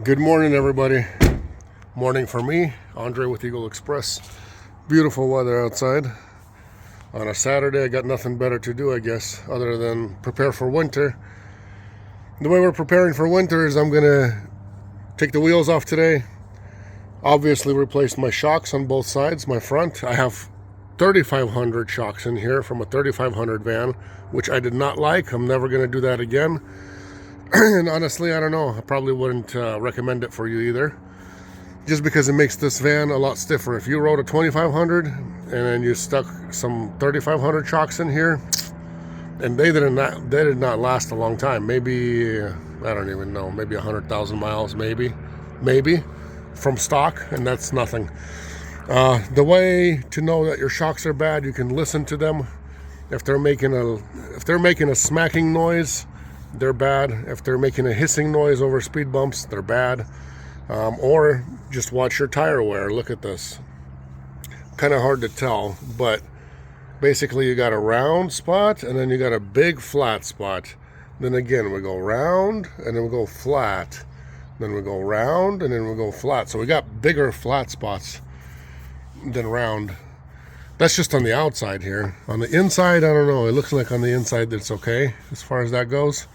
Good morning, everybody. Morning for me, Andre with Eagle Express. Beautiful weather outside. On a Saturday, I got nothing better to do, I guess, other than prepare for winter. The way we're preparing for winter is I'm gonna take the wheels off today. Obviously replace my shocks on both sides, my front. I have 3,500 shocks in here from a 3,500 van, which I did not like. I'm never gonna do that again. And honestly, I don't know. I probably wouldn't recommend it for you either, just because it makes this van a lot stiffer. If you rode a 2,500 and then you stuck some 3,500 shocks in here, and they did not last a long time. Maybe I don't even know. Maybe 100,000 miles, maybe from stock, and that's nothing. The way to know that your shocks are bad, you can listen to them. If they're making a smacking noise, they're bad. If they're making a hissing noise over speed bumps, they're bad. Or just watch your tire wear. Look at this. Kind of hard to tell, but basically you got a round spot and then you got a big flat spot. Then again, we go round and then we go flat. Then we go round and then we go flat. So we got bigger flat spots than round. That's just on the outside here. On the inside, I don't know. It looks like on the inside that's okay as far as that goes.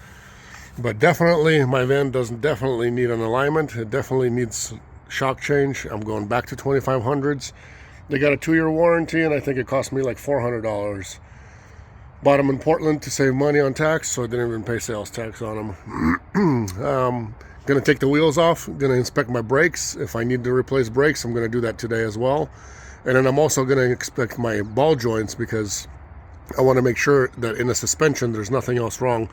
But definitely, my van doesn't definitely need an alignment. It definitely needs shock change. I'm going back to 2,500s. They got a 2-year warranty, and I think it cost me like $400. Bought them in Portland to save money on tax, so I didn't even pay sales tax on them. Gonna take the wheels off. Gonna inspect my brakes. If I need to replace brakes, I'm gonna do that today as well. And then I'm also gonna inspect my ball joints, because I want to make sure that in the suspension there's nothing else wrong.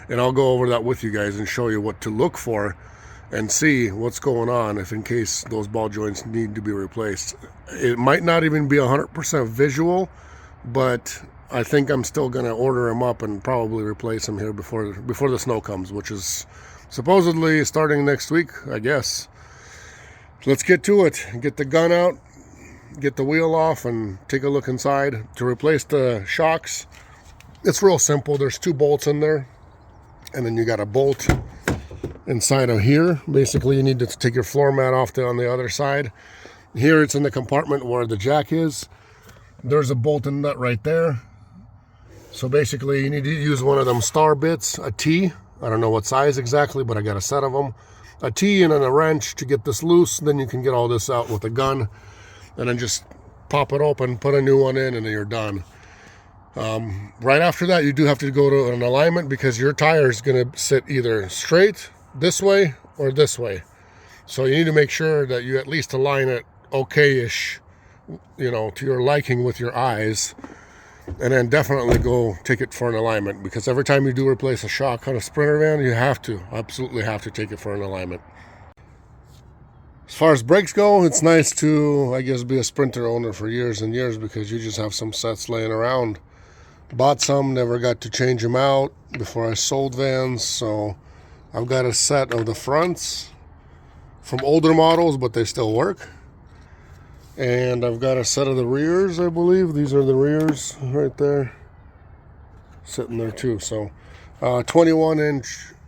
And I'll go over that with you guys and show you what to look for and see what's going on if in case those ball joints need to be replaced. It might not even be 100% visual, but I think I'm still going to order them up and probably replace them here before the snow comes, which is supposedly starting next week, I guess. Let's get to it. Get the gun out, get the wheel off, and take a look inside. To replace the shocks, it's real simple. There's 2 bolts in there, and then you got a bolt inside of here. Basically, you need to take your floor mat off on the other side. Here it's in the compartment where the jack is. There's a bolt and nut right there. So basically you need to use one of them star bits, a T. I don't know what size exactly, but I got a set of them. A T and then a wrench to get this loose. Then you can get all this out with a gun, and then just pop it open, put a new one in, and then you're done. Right after that, you do have to go to an alignment, because your tire is going to sit either straight this way or this way. So you need to make sure that you at least align it okay-ish, to your liking with your eyes. And then definitely go take it for an alignment, because every time you do replace a shock on a Sprinter van, you absolutely have to take it for an alignment. As far as brakes go, it's nice to, I guess, be a Sprinter owner for years and years, because you just have some sets laying around. Bought some, never got to change them out before I sold vans, so I've got a set of the fronts from older models, but they still work. And I've got a set of the rears, I believe. These are the rears right there, sitting there too. So 21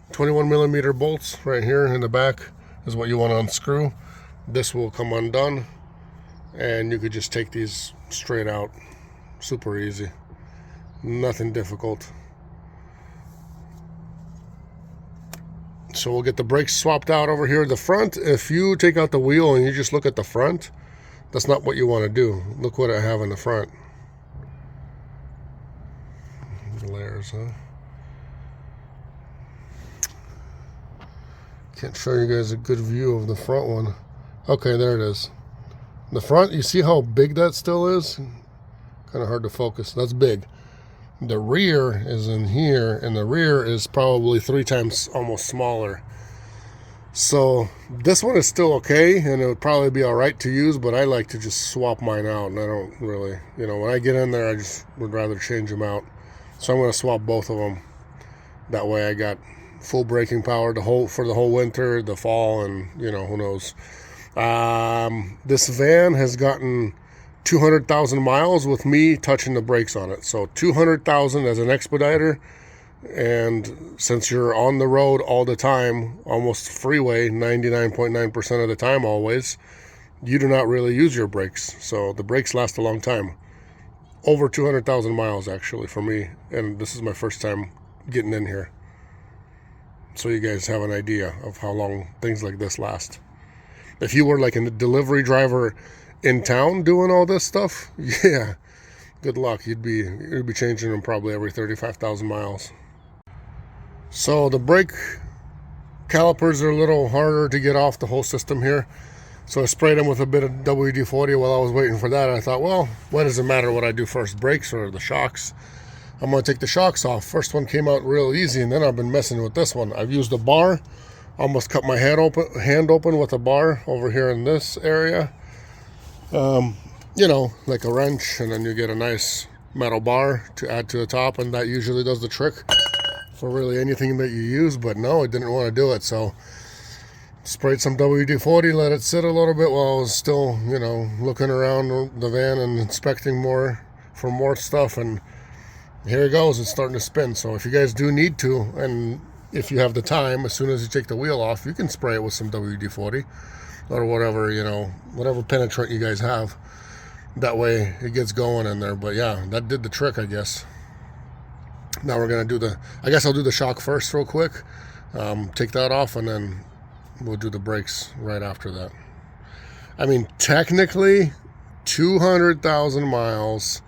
millimeter bolts right here in the back is what you want to unscrew. This will come undone, and you could just take these straight out. Super easy, nothing difficult. So we'll get the brakes swapped out over here at the front. If you take out the wheel and you just look at the front, that's not what you want to do. Look what I have in the front. Layers, huh? Can't show you guys a good view of the front one. Okay, there it is. The front, you see how big that still is? Kind of hard to focus. That's big. The rear is in here, and the rear is probably 3 times almost smaller. So this one is still okay, and it would probably be all right to use, but I like to just swap mine out, and I don't really, when I get in there, I just would rather change them out. So I'm going to swap both of them. That way I got full braking power for the whole winter, the fall, and who knows. This van has gotten 200,000 miles with me touching the brakes on it. So 200,000 as an expediter And since you're on the road all the time, almost freeway 99.9% of the time always, you do not really use your brakes. So the brakes last a long time. Over 200,000 miles actually for me. And this is my first time getting in here. So you guys have an idea of how long things like this last. If you were like a delivery driver in town doing all this stuff, yeah, good luck. You'd be changing them probably every 35,000 miles. So the brake calipers are a little harder to get off the whole system here. So I sprayed them with a bit of WD-40 while I was waiting for that. I thought, well, what does it matter what I do first, brakes or the shocks? I'm going to take the shocks off. First one came out real easy, and then I've been messing with this one. I've used a bar, almost cut my hand open with a bar over here in this area. You know, like a wrench, and then you get a nice metal bar to add to the top, and that usually does the trick for really anything that you use. But no, I didn't want to do it, so sprayed some WD-40, let it sit a little bit while I was still, you know, looking around the van and inspecting for more stuff, and here it goes. It's starting to spin. So if you guys do need to, and if you have the time, as soon as you take the wheel off, you can spray it with some WD-40 or whatever, you know, whatever penetrant you guys have. That way it gets going in there. But yeah, that did the trick, I guess. Now we're going to do I guess I'll do the shock first real quick. Take that off, and then we'll do the brakes right after that. I mean, technically 200,000 miles,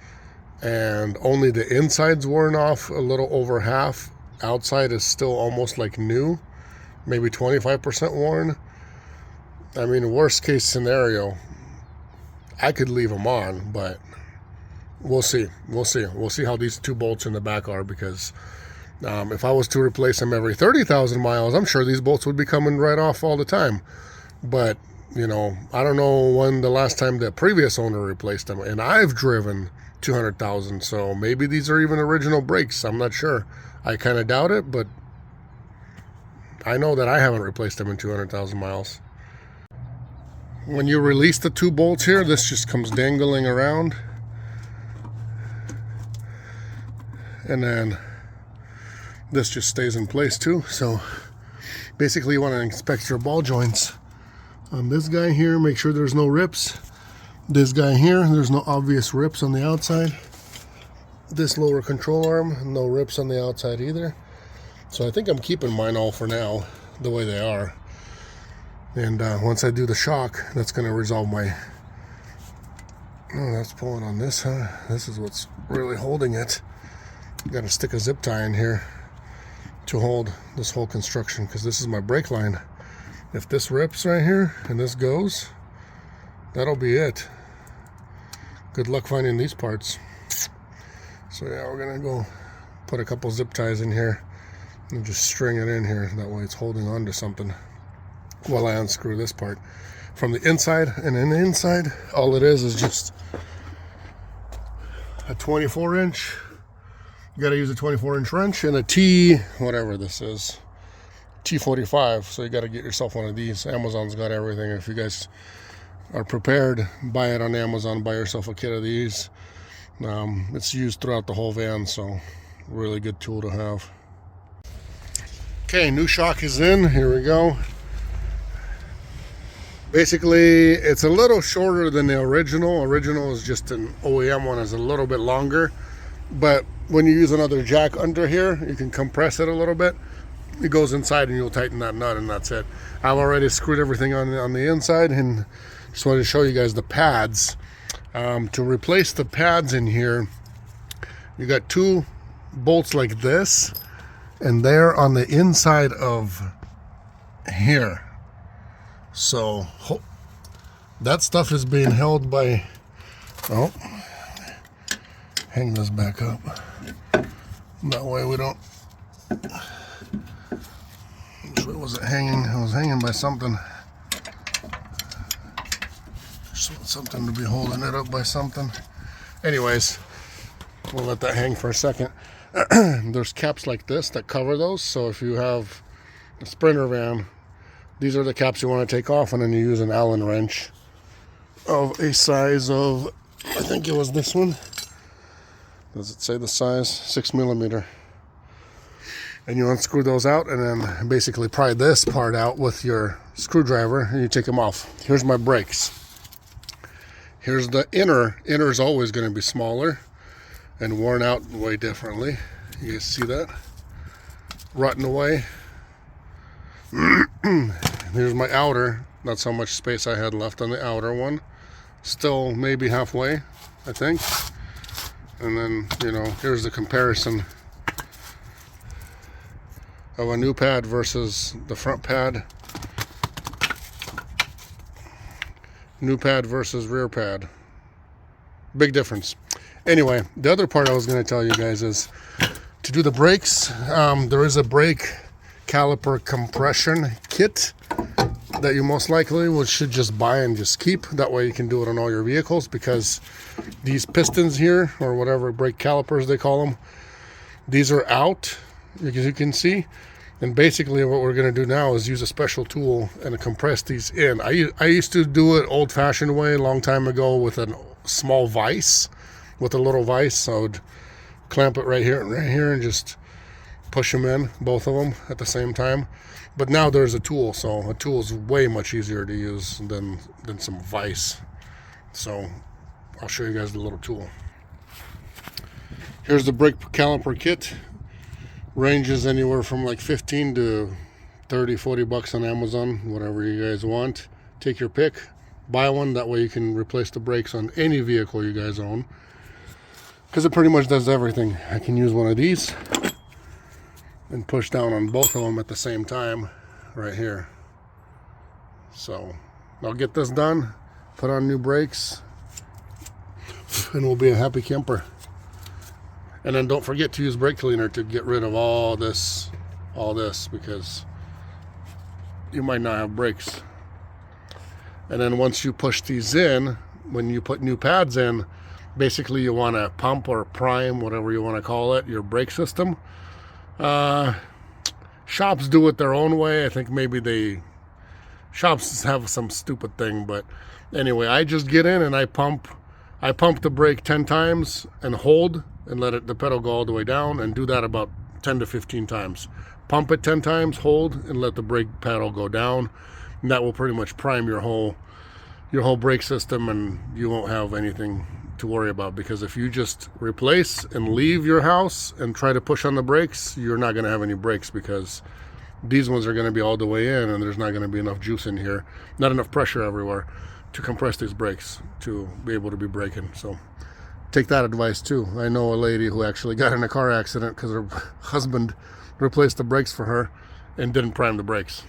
and only the inside's worn off a little over half. Outside is still almost like new, maybe 25% worn. I mean, worst case scenario, I could leave them on, but we'll see. We'll see how these two bolts in the back are, because if I was to replace them every 30,000 miles, I'm sure these bolts would be coming right off all the time. But, you know, I don't know when the last time the previous owner replaced them, and I've driven 200,000, so maybe these are even original brakes. I'm not sure. I kind of doubt it, but I know that I haven't replaced them in 200,000 miles. When you release the two bolts here, this just comes dangling around, and then this just stays in place too. So basically you want to inspect your ball joints on this guy here, make sure there's no rips. This guy here, there's no obvious rips on the outside. This lower control arm, no rips on the outside either. So I think I'm keeping mine all for now, the way they are. And once I do the shock, that's going to resolve my... Oh, that's pulling on this, huh? This is what's really holding it. Got to stick a zip tie in here to hold this whole construction, because this is my brake line. If this rips right here and this goes, that'll be it. Good luck finding these parts. So yeah, we're gonna go put a couple zip ties in here and just string it in here. That way it's holding on to something while I unscrew this part from the inside. And in the inside, all it is just a 24-inch. You gotta use a 24-inch wrench and a T, whatever this is, T45. So you gotta get yourself one of these. Amazon's got everything. If you guys are prepared, buy it on Amazon, buy yourself a kit of these. It's used throughout the whole van, so really good tool to have. Okay, new shock is in. Here we go. Basically, it's a little shorter than the original. Original is just an OEM one, is a little bit longer. But when you use another jack under here, you can compress it a little bit. It goes inside and you'll tighten that nut, and that's it. I've already screwed everything on the inside, and just wanted to show you guys the pads. To replace the pads in here, you got two bolts like this, and they're on the inside of here. So that stuff is being held by, oh, hang this back up. That way we don't, which way was it hanging? I was hanging by something. Just want something to be holding it up by something. Anyways, we'll let that hang for a second. There's caps like this that cover those, so if you have a Sprinter van, these are the caps you want to take off, and then you use an Allen wrench of a size of, I think it was this one. Does it say the size? 6 millimeter. and you unscrew those out, and then basically pry this part out with your screwdriver, and you take them off. Here's my brakes. Here's the inner. Inner is always going to be smaller and worn out way differently. You guys see that? Rotting away. Here's my outer. That's how much space I had left on the outer one. Still maybe halfway, I think. And then, you know, here's the comparison of a new pad versus the front pad. New pad versus rear pad. Big difference. Anyway, the other part I was going to tell you guys is to do the brakes. There is a brake caliper compression kit that you most likely should just buy and just keep. That way you can do it on all your vehicles, because these pistons here, or whatever brake calipers they call them, these are out, as you can see. And basically what we're going to do now is use a special tool and compress these in. I used to do it old-fashioned way a long time ago with a small vise, with a little vise. I would clamp it right here and just push them in, both of them at the same time. But now there's a tool, so a tool is way much easier to use than some vise. So I'll show you guys the little tool. Here's the brake caliper kit. Ranges anywhere from like 15 to 30, 40 bucks on Amazon, whatever you guys want. Take your pick, buy one, that way you can replace the brakes on any vehicle you guys own, because it pretty much does everything. I can use one of these and push down on both of them at the same time right here. So I'll get this done, put on new brakes, and we'll be a happy camper. And then don't forget to use brake cleaner to get rid of all this, because you might not have brakes. And then once you push these in, when you put new pads in, basically you want to pump or prime, whatever you want to call it, your brake system. Shops do it their own way. I think maybe shops have some stupid thing, but anyway, I just get in and I pump the brake 10 times and hold and let the pedal go all the way down, and do that about 10 to 15 times. Pump it 10 times, hold, and let the brake pedal go down, and that will pretty much prime your whole brake system, and you won't have anything to worry about. Because if you just replace and leave your house and try to push on the brakes, you're not going to have any brakes, because these ones are going to be all the way in, and there's not going to be enough juice in here, not enough pressure everywhere to compress these brakes to be able to be braking. So take that advice too. I know a lady who actually got in a car accident because her husband replaced the brakes for her and didn't prime the brakes.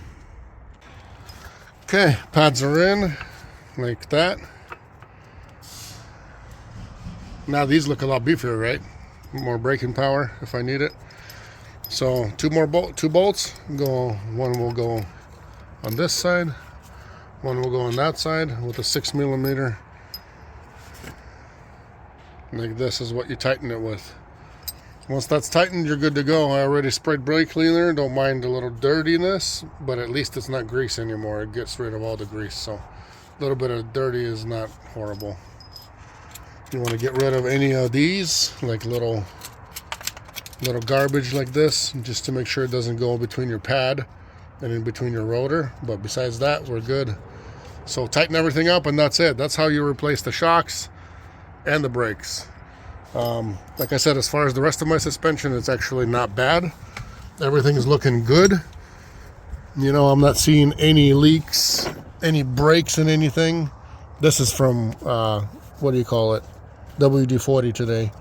Okay, pads are in like that. Now these look a lot beefier, right? More braking power if I need it. So two bolts. One will go on this side. One will go on that side with a 6mm. Like this is what you tighten it with. Once that's tightened, you're good to go. I already sprayed brake cleaner. Don't mind a little dirtiness, but at least it's not grease anymore. It gets rid of all the grease. So a little bit of dirty is not horrible. You want to get rid of any of these, like little garbage like this, just to make sure it doesn't go between your pad and in between your rotor. But besides that, we're good. So tighten everything up, and that's it. That's how you replace the shocks and the brakes. Like I said, as far as the rest of my suspension, it's actually not bad. Everything is looking good. You know, I'm not seeing any leaks, any breaks in anything. This is from what do you call it, WD-40 today.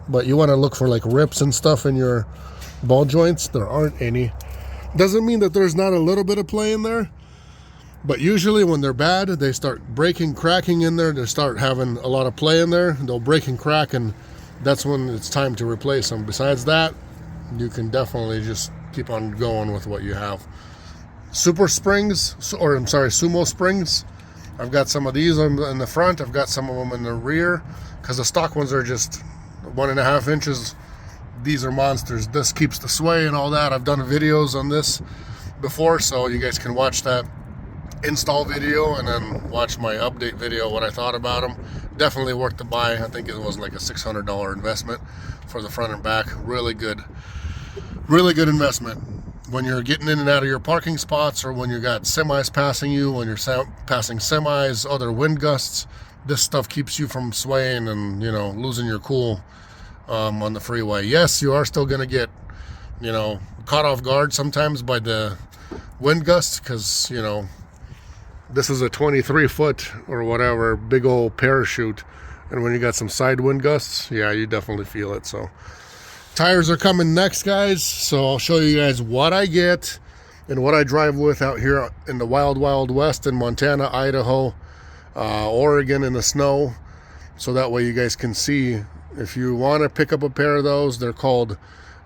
But you want to look for like rips and stuff in your ball joints. There aren't any. Doesn't mean that there's not a little bit of play in there, but usually when they're bad, they start breaking, cracking in there. They start having a lot of play in there. They'll break and crack, and that's when it's time to replace them. Besides that, you can definitely just keep on going with what you have. Sumo springs. I've got some of these in the front. I've got some of them in the rear, because the stock ones are just 1.5 inches. These are monsters. This keeps the sway and all that. I've done videos on this before, so you guys can watch that install video and then watch my update video, what I thought about them. Definitely worth the buy. I think it was like a $600 investment for the front and back. Really good Really good investment. When you're getting in and out of your parking spots, or when you got semis passing you, when you're passing semis, other wind gusts, this stuff keeps you from swaying and, you know, losing your cool on the freeway. Yes, you are still going to get, you know, caught off guard sometimes by the wind gusts, because, you know, this is a 23-foot or whatever big old parachute, and when you got some side wind gusts, yeah, you definitely feel it. So tires are coming next, guys, so I'll show you guys what I get and what I drive with out here in the wild west in Montana, Idaho, Oregon in the snow, so that way you guys can see. If you want to pick up a pair of those, they're called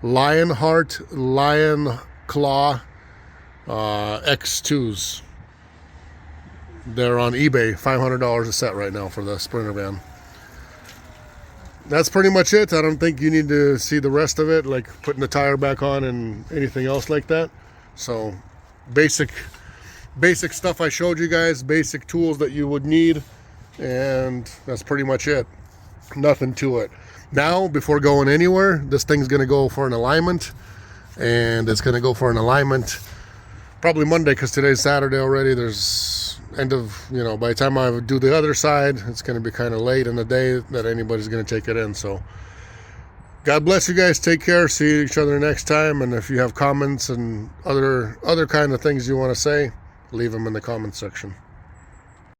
Lionheart Lion Claw X2s. They're on eBay, $500 a set right now for the Sprinter van. That's pretty much it. I don't think you need to see the rest of it, like putting the tire back on and anything else like that. So basic stuff I showed you guys, basic tools that you would need, and that's pretty much it. Nothing to it. Now, before going anywhere, this thing's going to go for an alignment, and it's going to go for an alignment probably Monday, because today's Saturday already. There's end of, you know, by the time I do the other side, it's going to be kind of late in the day that anybody's going to take it in. So God bless you guys. Take care. See each other next time. And if you have comments and other kind of things you want to say, leave them in the comment section.